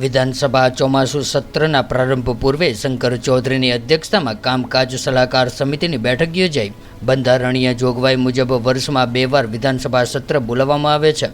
વિધાનસભા ચોમાસુ સત્રના પ્રારંભ પૂર્વે શંકર ચૌધરીની અધ્યક્ષતામાં કામકાજ સલાહકાર સમિતિની બેઠક યોજાઈ. બંધારણીય જોગવાઈ મુજબ વર્ષમાં 2 વાર વિધાનસભા સત્ર બોલાવવામાં આવે છે,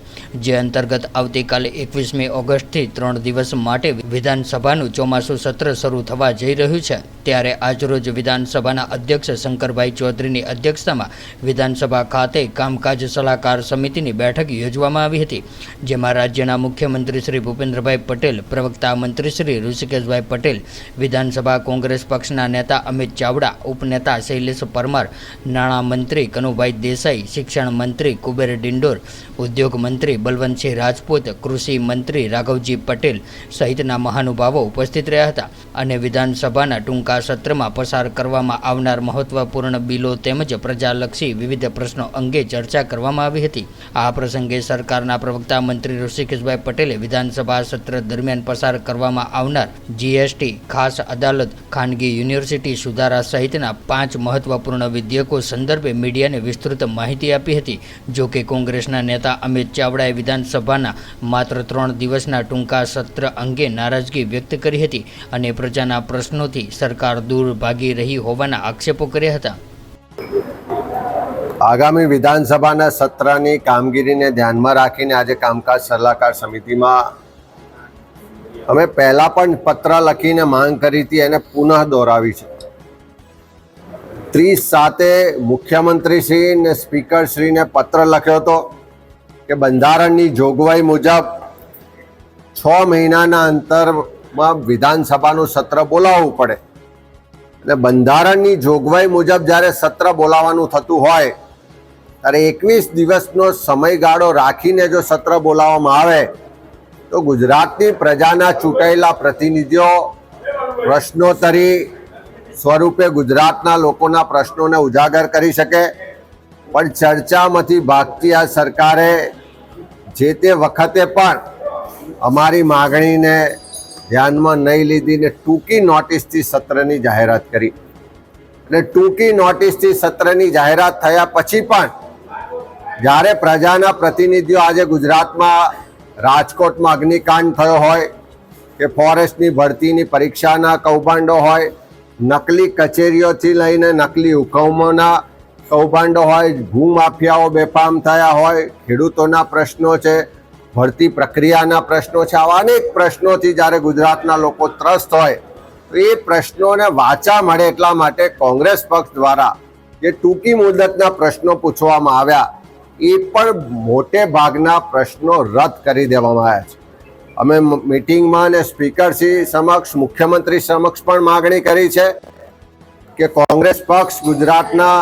જે અંતર્ગત આવતીકાલે 21મી ઓગસ્ટથી 3 દિવસ માટે વિધાનસભાનું ચોમાસુ સત્ર શરૂ થવા જઈ રહ્યું છે. ત્યારે આજરોજ વિધાનસભાના અધ્યક્ષ શંકરભાઈ ચૌધરીની અધ્યક્ષતામાં વિધાનસભા ખાતે કામકાજ સલાહકાર સમિતિની બેઠક યોજવામાં આવી હતી, જેમાં રાજ્યના મુખ્યમંત્રી શ્રી ભૂપેન્દ્રભાઈ પટેલ, પ્રવક્તા મંત્રી શ્રી ઋષિકેશભાઈ પટેલ, વિધાનસભા કોંગ્રેસ પક્ષના નેતા અમિત ચાવડા, ઉપનેતા શૈલેષ પરમાર, નાણાં મંત્રી કનુભાઈ દેસાઈ, શિક્ષણ મંત્રી કુબેર ડિંડોર, ઉદ્યોગ મંત્રી બલવંતસિંહ રાજપૂત, કૃષિ મંત્રી રાઘવજી પટેલ સહિતના મહાનુભાવો ઉપસ્થિત રહ્યા હતા અને વિધાનસભાના ટૂંકા સત્રમાં પસાર કરવામાં આવનાર મહત્વપૂર્ણ બિલો તેમજ પ્રજાલક્ષી વિવિધ પ્રશ્નો અંગે ચર્ચા કરવામાં આવી હતી. આ પ્રસંગે સરકારના પ્રવક્તા મંત્રી ઋષિકેશભાઈ પટેલે વિધાનસભા સત્ર દરમિયાન પસાર કરવામાં આવનાર જીએસટી, ખાસ અદાલત, ખાનગી યુનિવર્સિટી સુધારા સહિતના 5 મહત્વપૂર્ણ વિધેયકો સંદર્ભે મીડિયાને વિસ્તૃત માહિતી આપી હતી. જો કે કોંગ્રેસના નેતા અમિત ચાવડાએ વિધાનસભાના માત્ર 3 દિવસના ટૂંકા સત્ર અંગે નારાજગી વ્યક્ત કરી હતી અને પ્રજાના પ્રશ્નોથી સરકાર દૂર ભાગી રહી હોવાના આક્ષેપો કર્યા હતા. આગામી વિધાનસભાના સત્રની કામગીરીને ધ્યાનમાં રાખીને આજે કામકાજ સલાહકાર સમિતિમાં અમે પહેલા પણ પત્ર લખીને માંગ કરી હતી, એને પુનઃ દોહરાવી છે. 30/7 મુખ્યમંત્રીશ્રી ને સ્પીકરશ્રીને પત્ર લખ્યો હતો કે બંધારણની જોગવાઈ મુજબ 6 મહિનાના અંતરમાં વિધાનસભાનું સત્ર બોલાવવું પડે અને બંધારણની જોગવાઈ મુજબ જ્યારે સત્ર બોલાવવાનું થતું હોય ત્યારે 21 દિવસનો સમયગાળો રાખીને જો સત્ર બોલાવવામાં આવે તો ગુજરાતની પ્રજાના ચૂંટાયેલા પ્રતિનિધિઓ પ્રશ્નોત્તરી સ્વરૂપે ગુજરાતના લોકોના પ્રશ્નોને ઉજાગર કરી શકે. પણ ચર્ચામાંથી ભાગતી આ સરકારે જે તે વખતે પણ અમારી માગણીને ધ્યાનમાં નહીં લીધી ને ટૂંકી નોટિસથી સત્રની જાહેરાત કરી અને ટૂંકી નોટિસથી સત્રની જાહેરાત થયા પછી પણ જ્યારે પ્રજાના પ્રતિનિધિઓ આજે ગુજરાતમાં રાજકોટમાં અગ્નિકાંડ થયો હોય કે ફોરેસ્ટની ભરતીની પરીક્ષાના કૌભાંડો હોય, નકલી કચેરીઓથી લઈને નકલી હુકમોના કૌભાંડો હોય, ભૂમાફિયાઓ બેફામ થયા હોય, ખેડૂતોના પ્રશ્નો છે, ભરતી પ્રક્રિયાના પ્રશ્નો છે, આવા અનેક પ્રશ્નોથી જ્યારે ગુજરાતના લોકો ત્રસ્ત હોય તો એ પ્રશ્નોને વાચા મળે એટલા માટે કોંગ્રેસ પક્ષ દ્વારા જે ટૂંકી મુદતના પ્રશ્નો પૂછવામાં આવ્યા એ પણ મોટે ભાગના પ્રશ્નો રદ કરી દેવામાં આવ્યા છે. અમે મિટિંગમાં અને સ્પીકરશ્રી સમક્ષ, મુખ્યમંત્રી સમક્ષ પણ માગણી કરી છે કે કોંગ્રેસ પક્ષ ગુજરાતના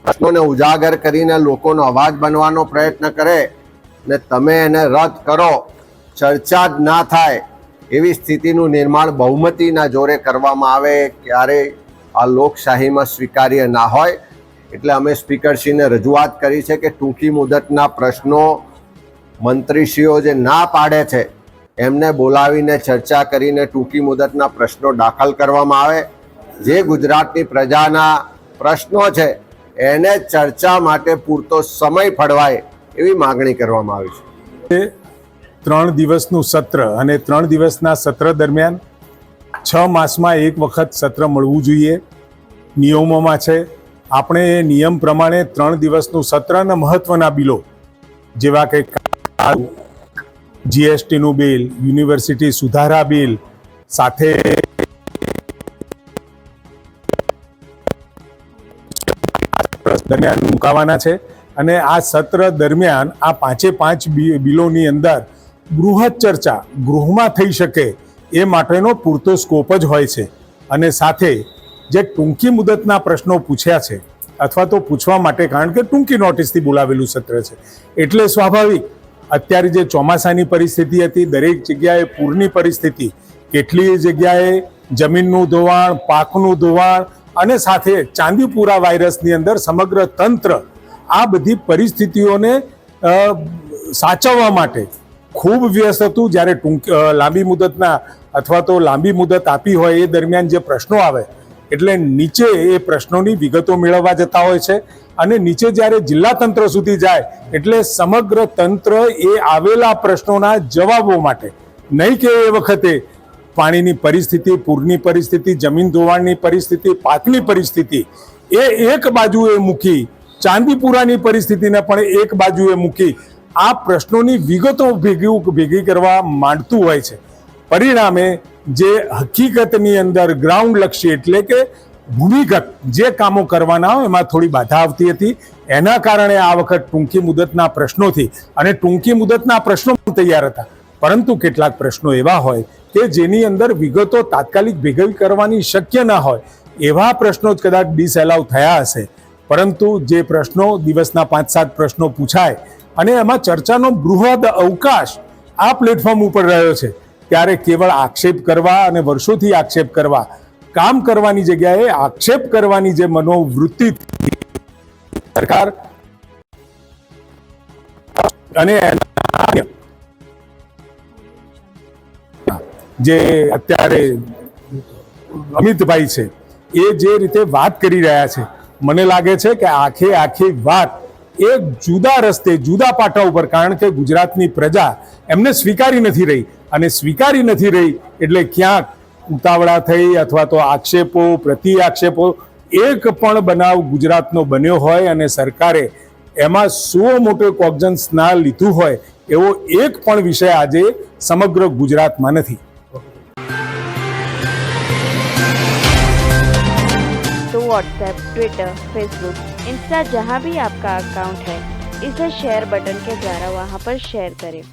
પ્રશ્નોને ઉજાગર કરીને લોકોનો અવાજ બનવાનો પ્રયત્ન કરે ને તમે એને રદ કરો, ચર્ચા જ ના થાય એવી સ્થિતિનું નિર્માણ બહુમતીના જોરે કરવામાં આવે, ક્યારેય આ લોકશાહીમાં સ્વીકાર્ય ના હોય. એટલે અમે સ્પીકરશ્રીને રજૂઆત કરી છે કે ટૂંકી મુદતના પ્રશ્નો મંત્રીશ્રીઓ જે ના પાડે છે એમને બોલાવીને ચર્ચા કરીને ટૂંકી મુદતના પ્રશ્નો દાખલ કરવામાં આવે. જે ગુજરાતની પ્રજાના પ્રશ્નો છે એને ચર્ચા માટે પૂરતો સમય ફળવાય એવી માગણી કરવામાં આવી છે. 3 દિવસનું સત્ર અને 3 દિવસના સત્ર દરમિયાન 6 માસમાં એક વખત સત્ર મળવું જોઈએ, નિયમોમાં છે. આપણે એ નિયમ પ્રમાણે 3 દિવસનું સત્ર અને મહત્વના બિલો જેવા કે જીએસટીનું બિલ, યુનિવર્સિટી સુધારા બિલ સાથે દરમિયાન મુકાવાના છે અને આ સત્ર દરમિયાન આ 5 બિલોની અંદર બૃહદ ચર્ચા ગૃહમાં થઈ શકે એ માટેનો પૂરતો સ્કોપ જ હોય છે. અને સાથે જે ટૂંકી મુદતના પ્રશ્નો પૂછ્યા છે અથવા તો પૂછવા માટે, કારણ કે ટૂંકી નોટિસથી બોલાવેલું સત્ર છે એટલે સ્વાભાવિક અત્યારે જે ચોમાસાની પરિસ્થિતિ હતી, દરેક જગ્યાએ પૂરની પરિસ્થિતિ, કેટલીય જગ્યાએ જમીનનું ધોવાણ, પાકનું ધોવાણ અને સાથે ચાંદીપુરા વાયરસની અંદર સમગ્ર તંત્ર આ બધી પરિસ્થિતિઓને સાચવવા માટે ખૂબ વ્યસ્ત હતું. જ્યારે લાંબી મુદતના અથવા તો લાંબી મુદત આપી હોય એ દરમિયાન જે પ્રશ્નો આવે એટલે નીચે એ પ્રશ્નોની વિગતો મેળવવા જતા હોય છે અને નીચે જ્યારે જિલ્લા તંત્ર સુધી જાય એટલે સમગ્ર તંત્ર એ આવેલા પ્રશ્નોના જવાબો માટે નહીં કે એ વખતે પાણીની પરિસ્થિતિ, પૂરની પરિસ્થિતિ, જમીન ધોવાણની પરિસ્થિતિ, પાકની પરિસ્થિતિ એ એક બાજુએ મૂકી, ચાંદીપુરાની પરિસ્થિતિને પણ એક બાજુએ મૂકી આ પ્રશ્નોની વિગતો ભેગી કરવા માંડતું હોય છે. પરિણામે જે હકીકતની અંદર ગ્રાઉન્ડ લક્ષી એટલે કે ભૂમિગત જે કામો કરવાના હોય એમાં થોડી બાધા આવતી હતી. એના કારણે આ વખત ટૂંકી મુદતના પ્રશ્નોથી, અને ટૂંકી મુદતના પ્રશ્નો પણ તૈયાર હતા, પરંતુ કેટલાક પ્રશ્નો એવા હોય કે જેની અંદર વિગતો તાત્કાલિક ભેગી કરવાની શક્ય ના હોય એવા પ્રશ્નો જ કદાચ ડિસએલાઉ થયા હશે. પરંતુ જે પ્રશ્નો દિવસના 5-7 પ્રશ્નો પૂછાય અને એમાં ચર્ચાનો બૃહદ અવકાશ આ પ્લેટફોર્મ ઉપર રહ્યો છે, ત્યારે કેવળ આક્ષેપ કરવા અને વર્ષોથી આક્ષેપ કરવા, કામ કરવાની જગ્યાએ આક્ષેપ કરવાની જે મનોવૃત્તિ સરકાર અને જે અત્યારે અમિતભાઈ છે એ જે રીતે વાત કરી રહ્યા છે, મને લાગે છે કે આખી વાત એક જુદા રસ્તે, જુદા પાટા ઉપર, કારણ કે ગુજરાતની પ્રજા એમને સ્વીકારી નથી રહી, અને સ્વીકારી નથી રહી એટલે ક્યાંક ઉતાવળા થઈ અથવા તો આક્ષેપો પ્રતિ આક્ષેપો, એક પણ બનાવ ગુજરાતનો બન્યો હોય અને સરકારે એમાં 100 મોટો કોગ્નઝન્સ ના લીધું હોય એવો એક પણ વિષય આજે સમગ્ર ગુજરાતમાં નથી. तो व्हाट्सएप, ट्विटर, फेसबुक, इंस्टा जहाँ भी आपका अकाउंट है, इसे शेयर बटन के द्वारा वहाँ पर शेयर करें